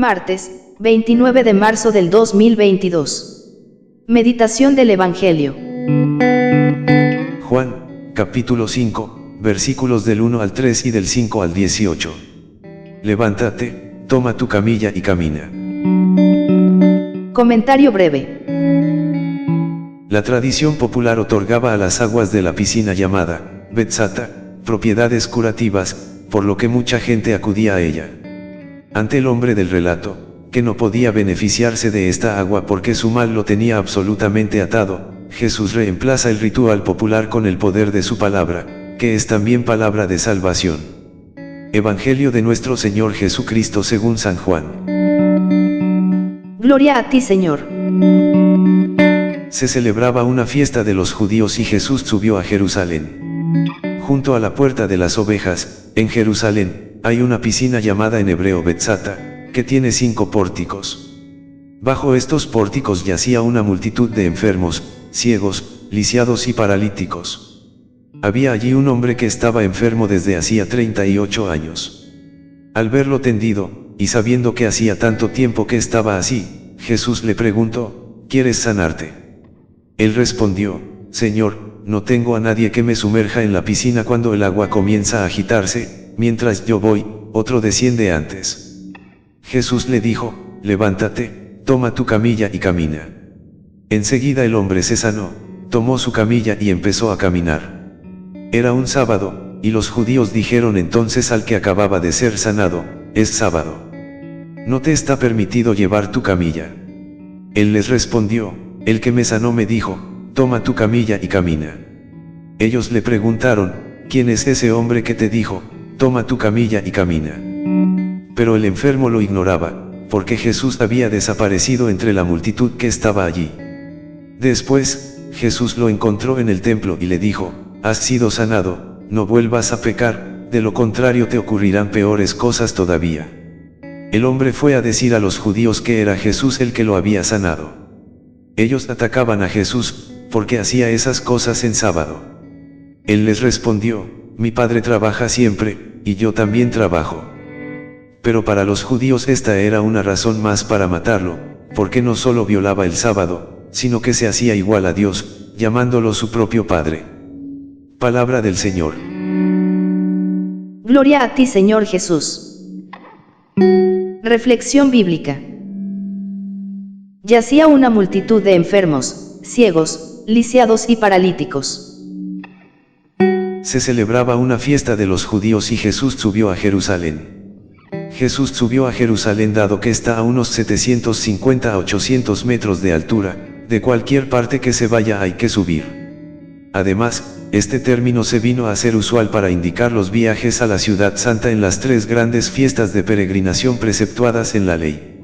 Martes, 29 de marzo del 2022. Meditación del Evangelio. Juan, capítulo 5, versículos del 1 al 3 y del 5 al 18. Levántate, toma tu camilla y camina. Comentario breve. La tradición popular otorgaba a las aguas de la piscina llamada Betzata propiedades curativas, por lo que mucha gente acudía a ella. Ante el hombre del relato, que no podía beneficiarse de esta agua porque su mal lo tenía absolutamente atado, Jesús reemplaza el ritual popular con el poder de su palabra, que es también palabra de salvación. Evangelio de nuestro Señor Jesucristo según San Juan. Gloria a ti, Señor. Se celebraba una fiesta de los judíos y Jesús subió a Jerusalén. Junto a la puerta de las ovejas, en Jerusalén, hay una piscina llamada en hebreo Betzata, que tiene 5 pórticos. Bajo estos pórticos yacía una multitud de enfermos, ciegos, lisiados y paralíticos. Había allí un hombre que estaba enfermo desde hacía 38 años. Al verlo tendido, y sabiendo que hacía tanto tiempo que estaba así, Jesús le preguntó: ¿quieres sanarte? Él respondió: Señor, no tengo a nadie que me sumerja en la piscina cuando el agua comienza a agitarse. Mientras yo voy, otro desciende antes. Jesús le dijo: levántate, toma tu camilla y camina. Enseguida el hombre se sanó, tomó su camilla y empezó a caminar. Era un sábado, y los judíos dijeron entonces al que acababa de ser sanado: es sábado. No te está permitido llevar tu camilla. Él les respondió: el que me sanó me dijo: toma tu camilla y camina. Ellos le preguntaron: ¿quién es ese hombre que te dijo: toma tu camilla y camina? Pero el enfermo lo ignoraba, porque Jesús había desaparecido entre la multitud que estaba allí. Después, Jesús lo encontró en el templo y le dijo: has sido sanado, no vuelvas a pecar, de lo contrario te ocurrirán peores cosas todavía. El hombre fue a decir a los judíos que era Jesús el que lo había sanado. Ellos atacaban a Jesús, porque hacía esas cosas en sábado. Él les respondió: mi Padre trabaja siempre, y yo también trabajo. Pero para los judíos esta era una razón más para matarlo, porque no solo violaba el sábado, sino que se hacía igual a Dios, llamándolo su propio Padre. Palabra del Señor. Gloria a ti, Señor Jesús. Reflexión bíblica. Yacía una multitud de enfermos, ciegos, lisiados y paralíticos. Se celebraba una fiesta de los judíos y Jesús subió a Jerusalén. Jesús subió a Jerusalén dado que está a unos 750 a 800 metros de altura, de cualquier parte que se vaya hay que subir. Además, este término se vino a hacer usual para indicar los viajes a la ciudad santa en las 3 grandes fiestas de peregrinación preceptuadas en la ley.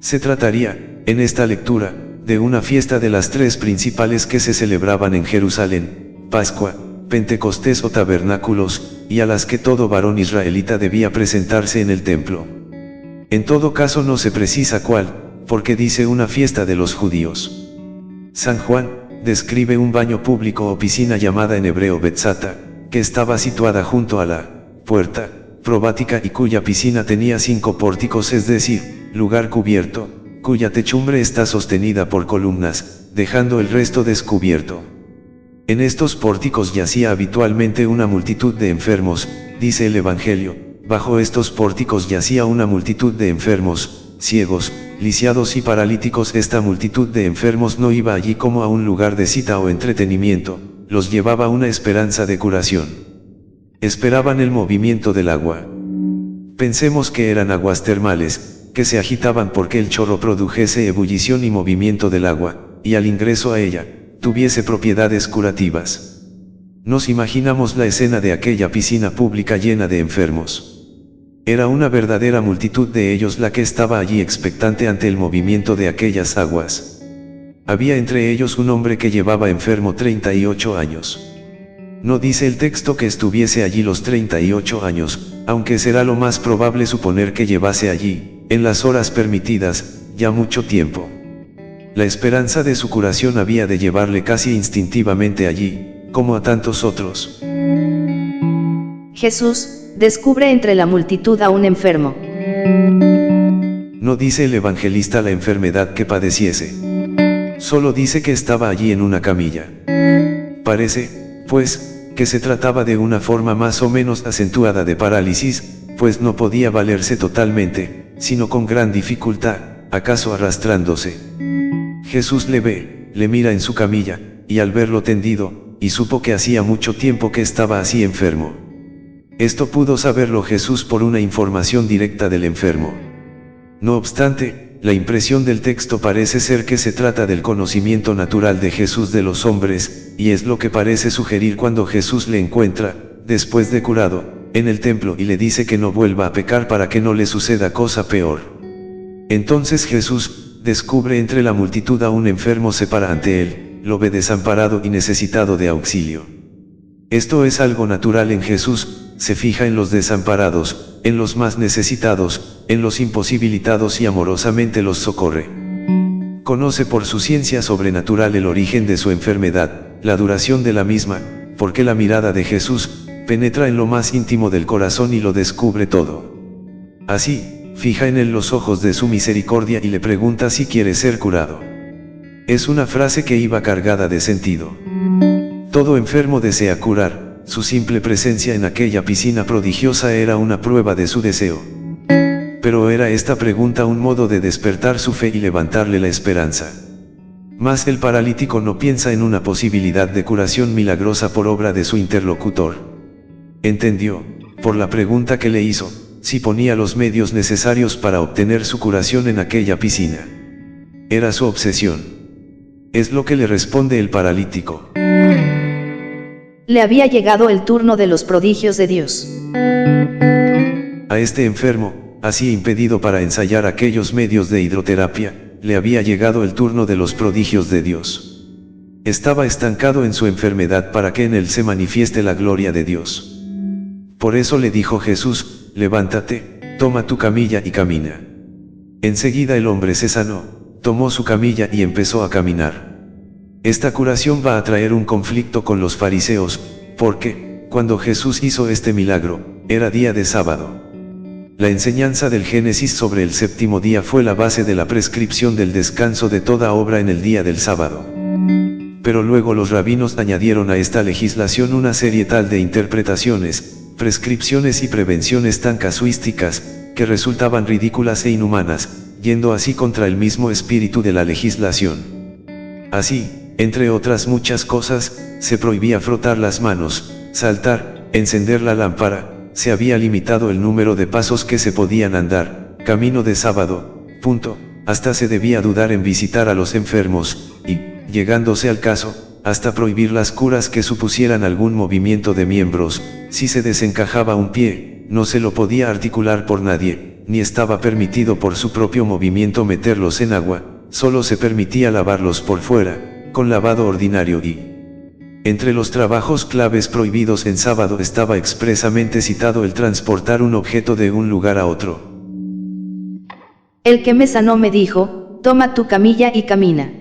Se trataría, en esta lectura, de una fiesta de las 3 principales que se celebraban en Jerusalén: Pascua, Pentecostés o tabernáculos, y a las que todo varón israelita debía presentarse en el templo. En todo caso no se precisa cuál, porque dice una fiesta de los judíos. San Juan describe un baño público o piscina llamada en hebreo Betzata, que estaba situada junto a la puerta probática y cuya piscina tenía 5 pórticos, es decir, lugar cubierto, cuya techumbre está sostenida por columnas, dejando el resto descubierto. En estos pórticos yacía habitualmente una multitud de enfermos, dice el Evangelio. Bajo estos pórticos yacía una multitud de enfermos, ciegos, lisiados y paralíticos. Esta multitud de enfermos no iba allí como a un lugar de cita o entretenimiento, los llevaba una esperanza de curación. Esperaban el movimiento del agua. Pensemos que eran aguas termales, que se agitaban porque el chorro produjese ebullición y movimiento del agua, y al ingreso a ella, tuviese propiedades curativas. Nos imaginamos la escena de aquella piscina pública llena de enfermos. Era una verdadera multitud de ellos la que estaba allí expectante ante el movimiento de aquellas aguas. Había entre ellos un hombre que llevaba enfermo 38 años. No dice el texto que estuviese allí los 38 años, aunque será lo más probable suponer que llevase allí, en las horas permitidas, ya mucho tiempo. La esperanza de su curación había de llevarle casi instintivamente allí, como a tantos otros. Jesús descubre entre la multitud a un enfermo. No dice el evangelista la enfermedad que padeciese. Solo dice que estaba allí en una camilla. Parece, pues, que se trataba de una forma más o menos acentuada de parálisis, pues no podía valerse totalmente, sino con gran dificultad, acaso arrastrándose. Jesús le ve, le mira en su camilla, y al verlo tendido, y supo que hacía mucho tiempo que estaba así enfermo. Esto pudo saberlo Jesús por una información directa del enfermo. No obstante, la impresión del texto parece ser que se trata del conocimiento natural de Jesús de los hombres, y es lo que parece sugerir cuando Jesús le encuentra, después de curado, en el templo y le dice que no vuelva a pecar para que no le suceda cosa peor. Entonces Jesús descubre entre la multitud a un enfermo, se para ante él, lo ve desamparado y necesitado de auxilio. Esto es algo natural en Jesús, se fija en los desamparados, en los más necesitados, en los imposibilitados y amorosamente los socorre. Conoce por su ciencia sobrenatural el origen de su enfermedad, la duración de la misma, porque la mirada de Jesús penetra en lo más íntimo del corazón y lo descubre todo. Así, fija en él los ojos de su misericordia y le pregunta si quiere ser curado. Es una frase que iba cargada de sentido. Todo enfermo desea curar, su simple presencia en aquella piscina prodigiosa era una prueba de su deseo. Pero era esta pregunta un modo de despertar su fe y levantarle la esperanza. Mas el paralítico no piensa en una posibilidad de curación milagrosa por obra de su interlocutor. Entendió, por la pregunta que le hizo, si ponía los medios necesarios para obtener su curación en aquella piscina. Era su obsesión. Es lo que le responde el paralítico. Le había llegado el turno de los prodigios de Dios. A este enfermo, así impedido para ensayar aquellos medios de hidroterapia, le había llegado el turno de los prodigios de Dios. Estaba estancado en su enfermedad para que en él se manifieste la gloria de Dios. Por eso le dijo Jesús, levántate, toma tu camilla y camina. Enseguida el hombre se sanó, tomó su camilla y empezó a caminar. Esta curación va a traer un conflicto con los fariseos, porque, cuando Jesús hizo este milagro, era día de sábado. La enseñanza del Génesis sobre el séptimo día fue la base de la prescripción del descanso de toda obra en el día del sábado. Pero luego los rabinos añadieron a esta legislación una serie tal de interpretaciones, prescripciones y prevenciones tan casuísticas, que resultaban ridículas e inhumanas, yendo así contra el mismo espíritu de la legislación. Así, entre otras muchas cosas, se prohibía frotar las manos, saltar, encender la lámpara, se había limitado el número de pasos que se podían andar, camino de sábado, hasta se debía dudar en visitar a los enfermos, y, llegándose al caso, hasta prohibir las curas que supusieran algún movimiento de miembros. Si se desencajaba un pie, no se lo podía articular por nadie, ni estaba permitido por su propio movimiento meterlos en agua, solo se permitía lavarlos por fuera, con lavado ordinario y... Entre los trabajos claves prohibidos en sábado estaba expresamente citado el transportar un objeto de un lugar a otro. El que me sanó me dijo, toma tu camilla y camina.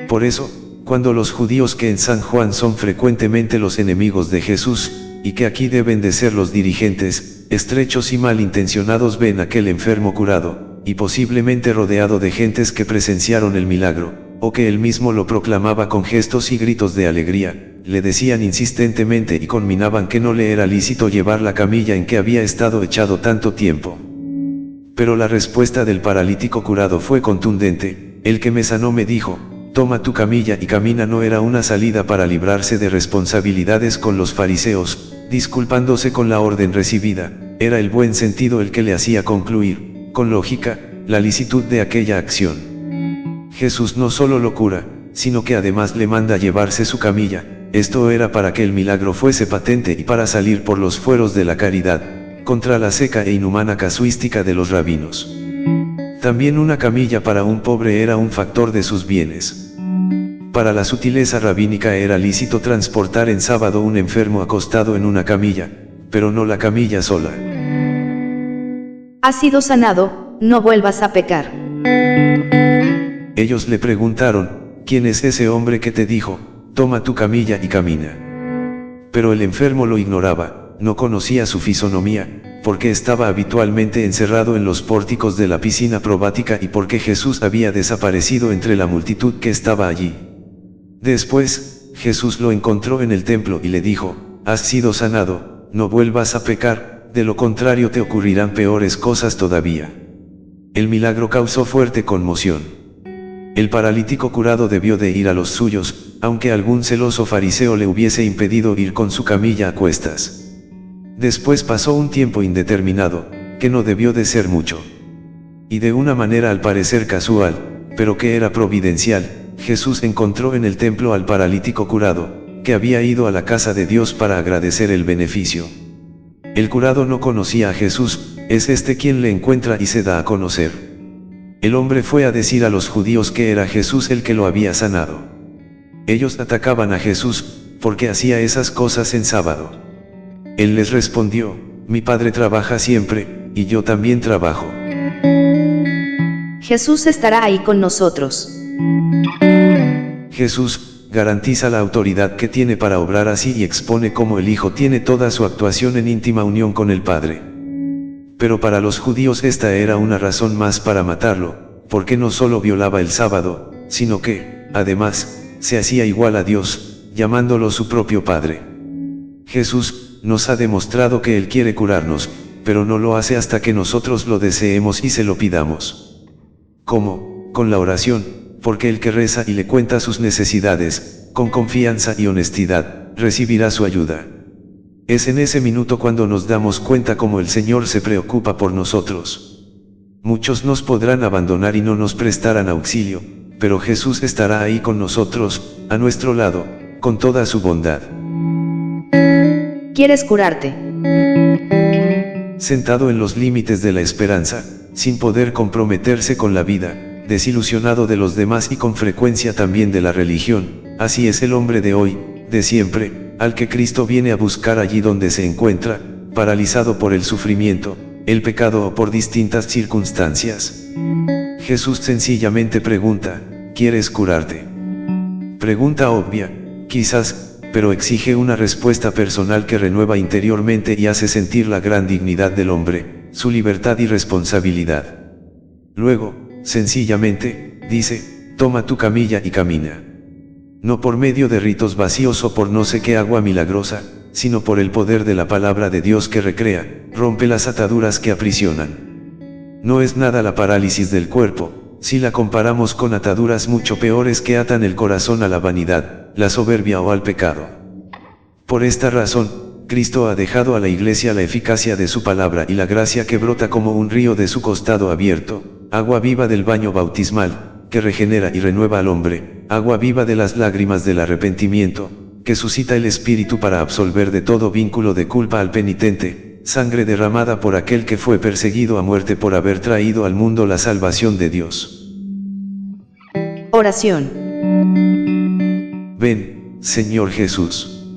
Por eso, cuando los judíos que en San Juan son frecuentemente los enemigos de Jesús, y que aquí deben de ser los dirigentes, estrechos y malintencionados ven aquel enfermo curado, y posiblemente rodeado de gentes que presenciaron el milagro, o que él mismo lo proclamaba con gestos y gritos de alegría, le decían insistentemente y conminaban que no le era lícito llevar la camilla en que había estado echado tanto tiempo. Pero la respuesta del paralítico curado fue contundente, el que me sanó me dijo, toma tu camilla y camina. No era una salida para librarse de responsabilidades con los fariseos, disculpándose con la orden recibida, era el buen sentido el que le hacía concluir, con lógica, la licitud de aquella acción. Jesús no solo lo cura, sino que además le manda llevarse su camilla. Esto era para que el milagro fuese patente y para salir por los fueros de la caridad, contra la seca e inhumana casuística de los rabinos. También una camilla para un pobre era un factor de sus bienes. Para la sutileza rabínica era lícito transportar en sábado un enfermo acostado en una camilla, pero no la camilla sola. Has sido sanado, no vuelvas a pecar. Ellos le preguntaron, ¿quién es ese hombre que te dijo, toma tu camilla y camina? Pero el enfermo lo ignoraba, no conocía su fisonomía, porque estaba habitualmente encerrado en los pórticos de la piscina probática y porque Jesús había desaparecido entre la multitud que estaba allí. Después, Jesús lo encontró en el templo y le dijo: has sido sanado, no vuelvas a pecar, de lo contrario te ocurrirán peores cosas todavía. El milagro causó fuerte conmoción. El paralítico curado debió de ir a los suyos, aunque algún celoso fariseo le hubiese impedido ir con su camilla a cuestas. Después pasó un tiempo indeterminado, que no debió de ser mucho. Y de una manera al parecer casual, pero que era providencial, Jesús encontró en el templo al paralítico curado, que había ido a la casa de Dios para agradecer el beneficio. El curado no conocía a Jesús, es este quien le encuentra y se da a conocer. El hombre fue a decir a los judíos que era Jesús el que lo había sanado. Ellos atacaban a Jesús, porque hacía esas cosas en sábado. Él les respondió: mi Padre trabaja siempre, y yo también trabajo. Jesús estará ahí con nosotros. Jesús garantiza la autoridad que tiene para obrar así y expone cómo el Hijo tiene toda su actuación en íntima unión con el Padre. Pero para los judíos esta era una razón más para matarlo, porque no solo violaba el sábado, sino que, además, se hacía igual a Dios, llamándolo su propio Padre. Jesús nos ha demostrado que Él quiere curarnos, pero no lo hace hasta que nosotros lo deseemos y se lo pidamos. ¿Cómo? Con la oración, porque el que reza y le cuenta sus necesidades, con confianza y honestidad, recibirá su ayuda. Es en ese minuto cuando nos damos cuenta cómo el Señor se preocupa por nosotros. Muchos nos podrán abandonar y no nos prestarán auxilio, pero Jesús estará ahí con nosotros, a nuestro lado, con toda su bondad. ¿Quieres curarte? Sentado en los límites de la esperanza, sin poder comprometerse con la vida, desilusionado de los demás y con frecuencia también de la religión, así es el hombre de hoy, de siempre, al que Cristo viene a buscar allí donde se encuentra, paralizado por el sufrimiento, el pecado o por distintas circunstancias. Jesús sencillamente pregunta: ¿quieres curarte? Pregunta obvia, quizás, pero exige una respuesta personal que renueva interiormente y hace sentir la gran dignidad del hombre, su libertad y responsabilidad. Luego, sencillamente, dice: toma tu camilla y camina. No por medio de ritos vacíos o por no sé qué agua milagrosa, sino por el poder de la palabra de Dios que recrea, rompe las ataduras que aprisionan. No es nada la parálisis del cuerpo, si la comparamos con ataduras mucho peores que atan el corazón a la vanidad, la soberbia o al pecado. Por esta razón, Cristo ha dejado a la Iglesia la eficacia de su palabra y la gracia que brota como un río de su costado abierto, agua viva del baño bautismal, que regenera y renueva al hombre, agua viva de las lágrimas del arrepentimiento, que suscita el Espíritu para absolver de todo vínculo de culpa al penitente, sangre derramada por aquel que fue perseguido a muerte por haber traído al mundo la salvación de Dios. Oración. Ven, Señor Jesús,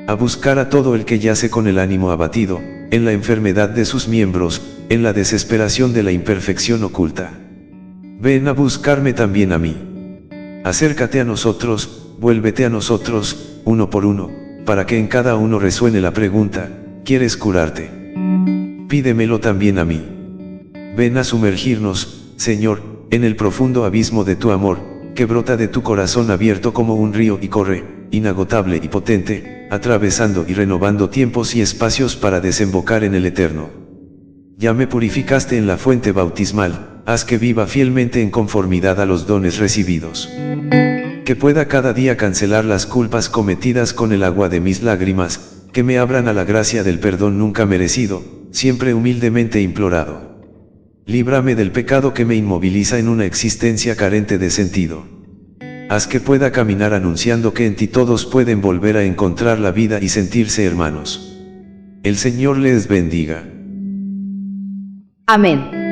a buscar a todo el que yace con el ánimo abatido, en la enfermedad de sus miembros, en la desesperación de la imperfección oculta. Ven a buscarme también a mí. Acércate a nosotros, vuélvete a nosotros, uno por uno, para que en cada uno resuene la pregunta: ¿quieres curarte? Pídemelo también a mí. Ven a sumergirnos, Señor, en el profundo abismo de tu amor, que brota de tu corazón abierto como un río y corre, inagotable y potente, atravesando y renovando tiempos y espacios para desembocar en el eterno. Ya me purificaste en la fuente bautismal, haz que viva fielmente en conformidad a los dones recibidos. Que pueda cada día cancelar las culpas cometidas con el agua de mis lágrimas, que me abran a la gracia del perdón nunca merecido, siempre humildemente implorado. Líbrame del pecado que me inmoviliza en una existencia carente de sentido. Haz que pueda caminar anunciando que en ti todos pueden volver a encontrar la vida y sentirse hermanos. El Señor les bendiga. Amén.